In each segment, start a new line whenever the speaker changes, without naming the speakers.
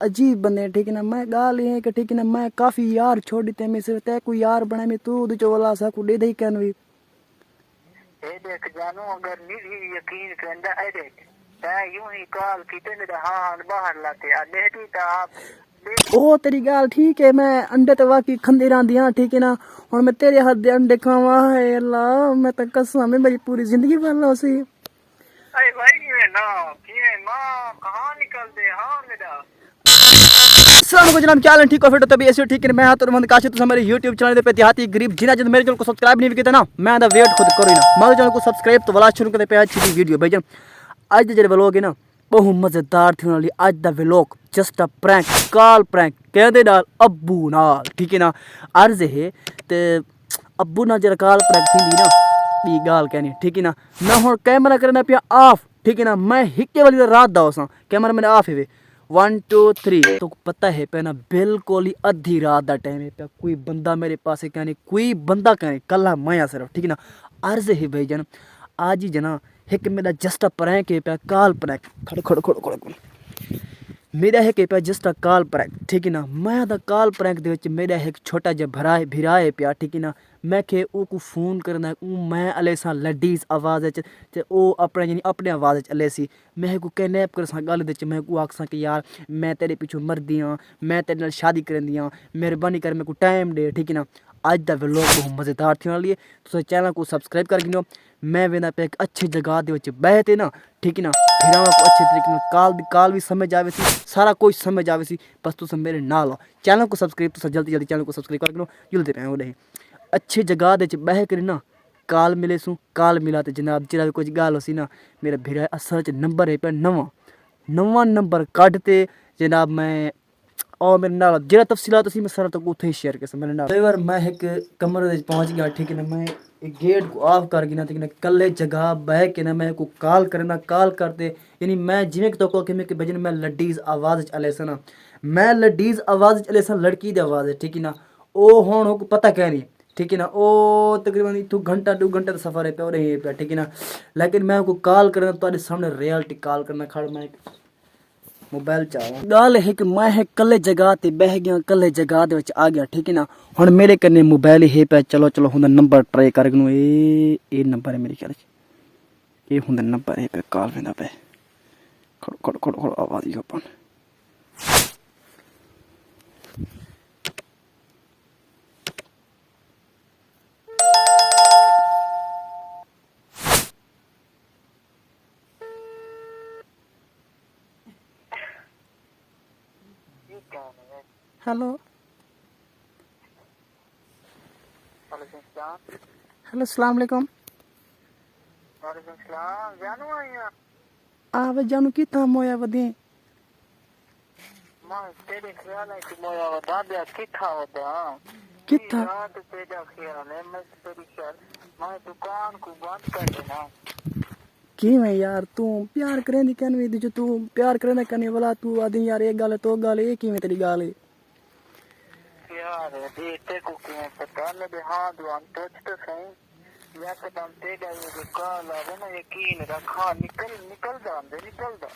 अजीब बंदे ठीक है ना। मैं गाल ये कि ठीक है ना, मैं काफी यार छोड़ दी मैं सिर्फ तय कोई यार बना मैं तू उद चोला सा को दे दे कन भी
ए देख जानू अगर निजी यकीन करंदा ए देख ता यूं ही कॉल कीते ने हां बाहर लाते आ देती ता आप
ओ तेरी गाल ठीक है। मैं अंडे तो वाकई खंदी रहंदी हां ठीक है ना। हुन मैं तेरे हाथ दे अंडे खावा है अल्लाह, मैं तो कसम है मेरी पूरी जिंदगी बनला सी।
अरे भाई ये ना कि मां कहां निकल दे हां मेरा
अस्सलाम को जनाब, क्या हाल है? ठीक हो फिट हो? तभी ऐसे ठीक है। मैं तो मोहम्मद काशिफ, तुम हमारे YouTube चैनल पे देहाती गरीब जिना जिन मेरे चैनल को सब्सक्राइब नहीं किया ना, मैं दा वेट खुद करो ना मेरे चैनल को सब्सक्राइब तो वाला शुरू करते पे अच्छी वीडियो भाई जान। आज दे जेडे व्लॉग है ना बहु मजेदार थी वाली। आज दा vlog just a prank call prank कहदे नाल अब्बू नाल ठीक है ना। अर्ज है ते अब्बू ना जरा कॉल प्रैंक थी ना बी गाल कहनी ठीक है ना। मैं हुन कैमरा करना पिया ऑफ ठीक है ना। मैं हिक्के वाली रात दा होसा कैमरा मैंने ऑफ है 1 2 3 तो पता है पे ना बिल्कुल ही अद्धी रात का टाइम है पे कोई बंदा मेरे पास कहने कोई बंदा कहने कला मैं सिर्फ ठीक है ना। अर्ज है भाई जन आज ही जना एक मेरा जस्ट प्रैंक है पे कॉल प्रैंक खड़ खड़ खड़ खड़ खड़ मेरा है पे जस्ट अ कॉल प्रैंक ठीक है ना। मैं दा कॉल प्रैंक दे विच मेरा एक छोटा जिहा भरा भिराए पिया ठीक है ना। मैं के ओ को फोन करना मैं अले सा लडीज आवाज़ च ते ओ अपने यानी अपने आवाज़ च अले सी मैं को किडनैप कर सा गल दे च मैं को आखसा कि यार मैं तेरे पीछे मरदी हां, मैं तेरे नाल शादी करनी हां, मेहरबानी कर मेरे को टाइम दे ठीक है ना। अज दा व्लॉग बहुत मज़ेदार थी वाली है। तुस चैनल को सब्सक्राइब कर गिनो। मैं वेंदा पे एक अच्छी जगह दे विच बैठे ना ठीक है ना। फिरावा को अच्छे तरीके नाल काल भी समझ आवे सी, सारा कुछ समझ आवे सी। बस तुस मेरे नाल हो चैनल को सब्सक्राइब तुस जल्दी जल्दी चैनल को सब्सक्राइब कर गिनो जुलते पे ओडे अच्छी जगह दे बह कर ना काल मिले सू काल मिला तो जनाब जरा भी कुछ गाल होसी ना मेरा भिरा असल च नंबर है पे नवा नंबर कढ़ते जनाब। मैं और मेरे नाल जरा तफसीलात मैं सारा तो उत्थे ही शेयर कर मेरे नाल। कई बार मैं एक कमरे में पहुंच गया ठीक है ना। मैं एक गेट को ऑफ कर गया ठीक है ना। कल्ले जगह बह के ना मैं को कॉल करना कॉल करते यानी मैं जिमें तो को कि मैं बजन मैं लडीज आवाज़ चले सा ना मैं लडीज आवाज़ चले सा लड़की दी आवाज़ है ठीक है ना। ओ हुण हो पता क्या नहीं ठीक है ना। ओ तकरीबन इतू घंटा 2 घंटे का सफ़र है पे और यहीं पे ठीक है ना। लेकिन मैं को कॉल करना तो सामने रियलिटी कॉल करना खड़ मैं मोबाइल चावा गाल है कि मैं है कल्ले जगह ते बह गया कल्ले जगह दे विच आ गया ठीक है ना। हुण मेरे कन्ने मोबाइल है पे चलो चलो हुंदा नंबर ट्राई कर गनु ए नंबर है मेरे ख्याल च ए हुंदा नंबर है पे कॉल वेंदा पे खड़ खड़ खड़ खड़ आवाज़ ही अपन हेलो हेलो अस्सलाम वालेकुम
जानू आया
आवे जानू की ताम होया वदे
मां तेरे ख्याल है कि मोया वदा दे किथा वदा
किथा
रात तेरा ख्याल है मैं तेरी ख्याल मैं दुकान को बंद कर देना
की मैं यार तू प्यार करेंदी कन वी जो तू प्यार करेंदा कने वाला तू आदि यार एक गल तो गल ए की मैं तेरी गाल है
यार बेटे को क्यों पता लगे हाँ दुआन तो सही या कदम तेरा ये कॉल आवे ना यकीन रखा निकल दा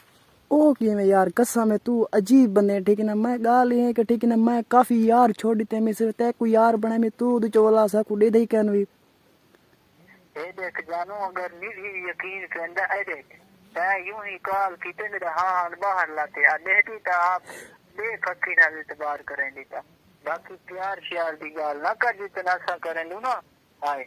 ओ की मैं यार कसम है तू अजीब बंदे ठीक है ना। मैं गाल ये कि ठीक है ना, मैं काफी यार छोड़ दी मैं सिर्फ तय कोई यार बना मैं तू उद चोला सा को दे दे कन वी
ए देख जानू अगर निजी यकीन करंदा ए देख ता यूं ही कॉल कीते ने हां बाहर लाते आ देती ता आप देख अखी नाल इतबार करेंदी ता बाकी प्यार श्यार दी गाल ना कर जितना सा करेंदू ना हाय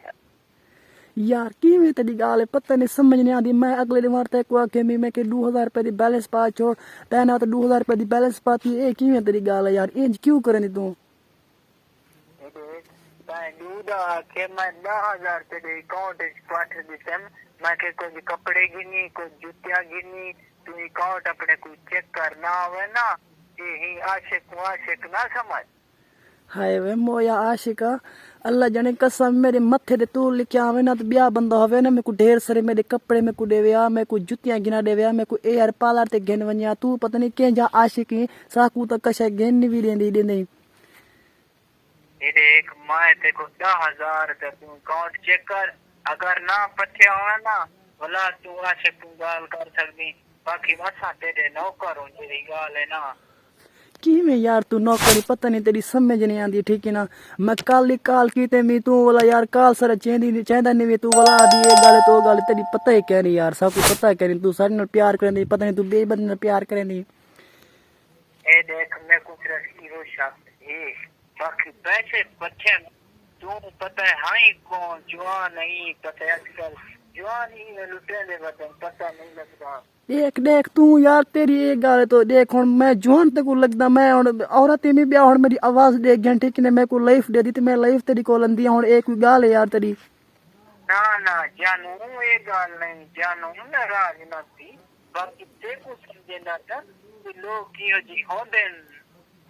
यार की मैं तेरी गाल है पता नहीं समझ नहीं आती। मैं अगले दिन मारता को आके मैं के 2000 रुपए दी बैलेंस पा छोड़ तैना तो 2000 रुपए दी बैलेंस पाती ए की मैं तेरी गाल है यार इंज क्यों करेंदी तू
के मैं 10,000 रुपए दे अकाउंट पाठ दिसम मैं के कोई कपड़े गिनी कोई जूतियां गिनी तू अकाउंट अपने को चेक करना होवे ना यही आशिक ना समझ
हाय वे मोया आशिका अल्लाह जाने कसम मेरे मत्थे ते तू लिखया आवे ना तो ब्याह बंदा होवे ना मेरे को ढेर सारे मेरे कपड़े मेरे को देवया मेरे को जुतियां गिना देवया मेरे को एयर पार्लर ते गिन वन्या तू पता नहीं केंजा आशिक साकू तो कशा गिन भी देंदी देंदी
एक मैं ते को 10,000 तू अकाउंट चेक कर अगर ना पथे होवे ना भला तू आशिक तू गाल कर सकदी बाकी मसा तेरे नौकर हो जेरी गाल है ना
किवें यार तू नौकरी पता नहीं तेरी समझ नहीं आती ठीक है ना। मैं कल ही कॉल की ते मी तू बोला यार कॉल सर चाहता नहीं भी तू बोला आदि ये गल तो गल तेरी पता ही क्या नहीं यार सब कुछ पता है क्या नहीं तू सारे नाल प्यार करेंदी पता नहीं तू बेबंदे नाल प्यार करेंदी।
ए देख मैं कुछ रखी हो शब्द ए बाकी पैसे बच्चे तू पता है हाई कौन जवान नहीं पता है आजकल जवान ही में लुटे दे बदन पता नहीं लगता।
देख देख तू यार तेरी एक गल तो देख हुन मैं जवान ते को लगदा मैं हुन औरत ही नहीं ब्याह हुन मेरी आवाज देख गया ठीक ने मैं को लाइफ दे दी ते मैं लाइफ तेरी को लंदी हुन एक कोई गल है यार तेरी।
ना ना जानू ये गल नहीं जानू नाराज ना थी बाकी ते को समझे ना था कि लोग की हो जी होंदे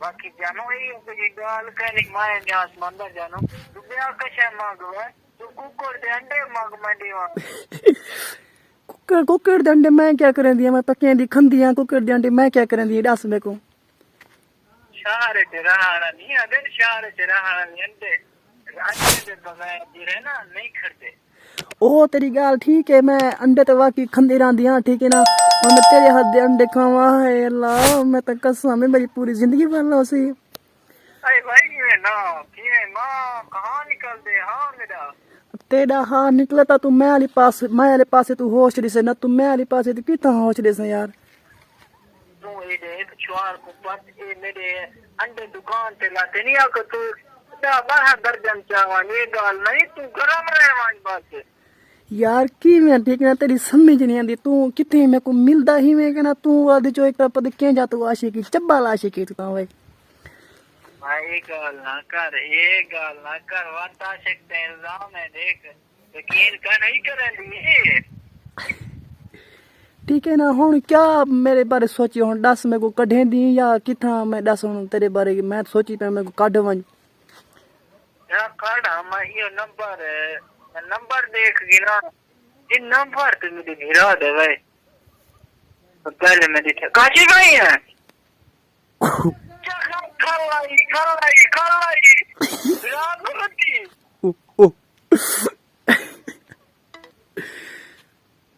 बाकी जानू ये कोई गल कहनी माए ने आसमान दा जानू तू ब्याह कशे मांगवा तू कुकुर दे अंडे मांग मंडीवा
कुकर दे अंडे मैं क्या करें दिया मैं पक्के दी खंदी हां कुकर दे अंडे मैं क्या करें दी दस मेरे को
शहर च रहना नहीं अगर शहर च रहना नहीं अंडे अंडे दे बगैर जी रहना नहीं खड़ते।
ओ तेरी गाल ठीक है मैं अंडे तो वाकई खंदी रहंदी हां ठीक है ना और मैं तेरे हाथ दे अंडे खावा है अल्लाह मैं तो कसम है मेरी पूरी जिंदगी बन लो सी।
अरे भाई ये मां कहां निकल दे हां मेरा
तेरा हाँ निकला था तू मैं वाले पासे तू होश रही से ना तू मैं वाले पासे तू कितना होश रही से यार
तू ये देख छुआर को पत ए मेरे अंडे दुकान पे लाते नहीं आकर तू दा बाहर दर्जन चावान ये गाल नहीं तू गरम रहवान बात
यार की मैं ठीक ना तेरी समझ नहीं आती तू कितने मेरे को मिलदा ही मैं कहना तू आदि जो एक पद क्या जा तू आशिकी चब्बा आशिकी तू भाई
ये गाल ना कर वाता सकते इल्जाम है देख यकीन का नहीं करेंगे
ठीक है ना हुन क्या मेरे बारे सोची हुन दस मेरे को कढे दी या किथा मैं दस हुन तेरे बारे मैं सोची पे मेरे को काढ वन
या काढ हम ये नंबर देख गिना इन नंबर तो मेरी गिरा दे भाई तो पहले मैं देखा काची भाई है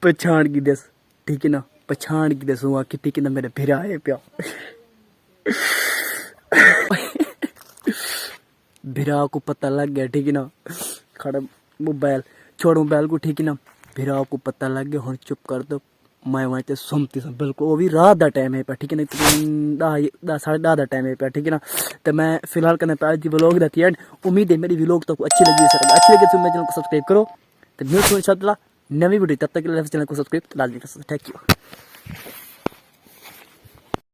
पछाण की दस ठीक है ना पछाण की दस हुआ कि ठीक है ना मेरे फिर आए प्या भिरा को पता लग गया ठीक है ना खड़ा मोबाइल छोड़ मोबाइल को ठीक है ना भिरा को पता लग गया और चुप कर दो मैं वहाँ ते सुमती सब बिल्कुल वो भी रात का टाइम है पे ठीक है ना 10:30 का टाइम है पे ठीक है ना तो मैं फिलहाल करना पे आज व्लॉग रहती है उम्मीद है मेरी व्लॉग तो अच्छी लगी अच्छी लगी तो मेरे चैनल को सब्सक्राइब करो तो मिलते हैं इंशाल्लाह नवी वीडियो तब तक के लिए चैनल को सब्सक्राइब लाजमी करो थैंक यू।